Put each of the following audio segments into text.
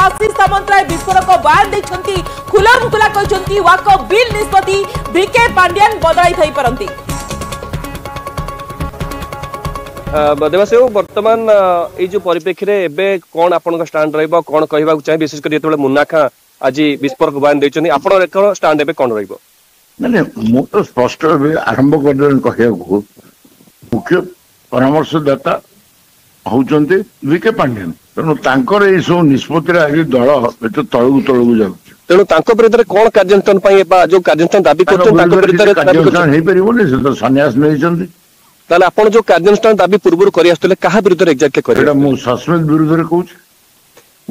देवाशीष सामंतराय विस्फोरक बयान देछंती खुलाम खुला कहछंती वाको बिल निष्पत्ति बीके पांड्यान बदलाई थई परंती। देवासी वर्तमान ये जो परिप्रेक्षी रे एबे कोन आपन स्टैंड रहइबो कोन कहबा चाहे विशेष कर जेतबे मुन्ना खां आज विस्फोरक बयान देछंती आपन एक स्टैंड एबे कोन रहइबो? नहीं मु तो स्पष्ट आरंभ कर कहया मुख्य परामर्शदाता होउचंती वीके पांड्यन तेणु तांकर ए सब निष्पत्ति आज दल एत तळू तळू जाउ तेणु तांको विरुद्ध कोन कार्यानुष्ठान पई बा जो कार्यानुष्ठान दाबी करछन तांको विरुद्ध कार्यानुष्ठान हे परिबोनी से तो सन्यास नैचंती ताले आपण जो कार्यानुष्ठान दाबी पूर्व करि आस्तले काहा विरुद्ध एक्जेक्टली करि एटा मु सस्पेंड विरुद्ध रे कहूछ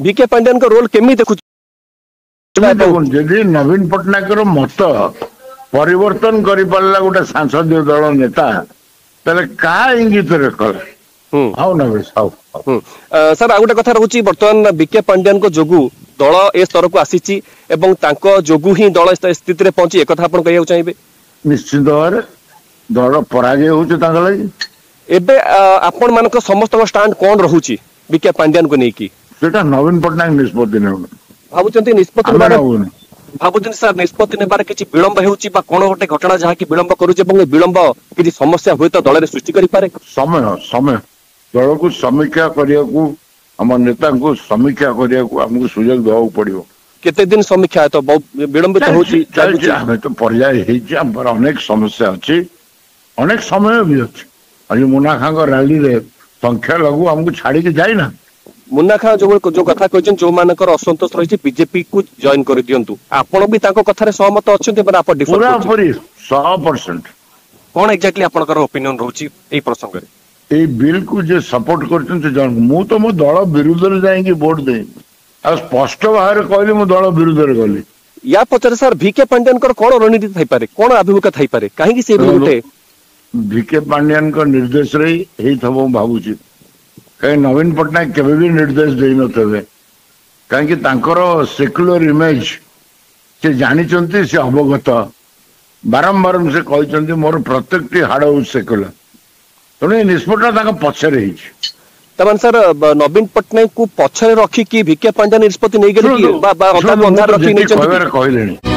वीके पांड्यन को रोल केमी देखु जदि नवीन पटनायक मत परिवर्तन करि पारला गोटे सांसदीय दल नेता ताले का इंगित रे कला सर आ गोटे कथा रहुची वर्तमान बीके पांड्यन को जोगु दल ए स्तर को आसीची एवं तांको जोगु ही दल स्थिति रे पहुंची एक कथा आपण कहिया चाहिबे? निश्चित भाव दल पराजय होचे तांका लागि एबे आपण मानक समस्त स्टैंड कोन रहुची बीके पांड्यन को नेकी सेटा नवीन पटनायक निष्पत्ति नै भाबुचंती निष्पत्ति भाबुचंती सर निष्पत्ति नेबार किछि विलंब हेउची बा कोन गोटे घटना जहा कि विलंब करूचे एवं विलंब किछि समस्या होय तो दल रे सृष्टि करि पारे समय दल को समीक्षा करिया को हम नेता को समीक्षा करिया को हमको सुजग देवा पड़ियो केते दिन समीक्षा तो बहुत विलंबित होची हमें तो पर्याय हेची हमर अनेक समस्या अछि अनेक समय भी अछि आज मुन्ना खां को रैली रे संख्या लगू हमको छाड़ी के जाई ना मुन्ना खां जो कथा कहछन जो मानकर असंतोष रहिछि बीजेपी को जॉइन कर दियंतु आपण भी ताको कथा रे सहमत अछंती पर आप पूरा पूरी 100% कोन एक्जेक्टली आपनकर ओपिनियन रहउची ए प्रसंग रे ए बिल को जे सपोर्ट करछन से जन मु तो मो दल विरुद्ध रे जाई कि वोट दे आ स्पष्ट बाहर कहली मु दल विरुद्ध रे गली या पचर सर वीके पांड्यन कर कोन रणनीति थाई पारे कोन अभिमुख थाई पारे काहे कि से बिलुटे वीके पांड्यन को निर्देश रे हेई थबो भाबुची कहीं नवीन पटनायक केबे भी निर्देश देई नथबे काहे कि तांकर सेक्युलर इमेज से जानि चंती से अवगत बारंबार से कहचंती मोर प्रत्येकटी हाड़ सेक्युलर तेणु निष्पत्ति पछरे तमान सर नवीन पटनायक को पछरे रखी कि वीके पांड्या निष्पत्ति नहीं गेली कि बा अंधार रखी नहीं कहले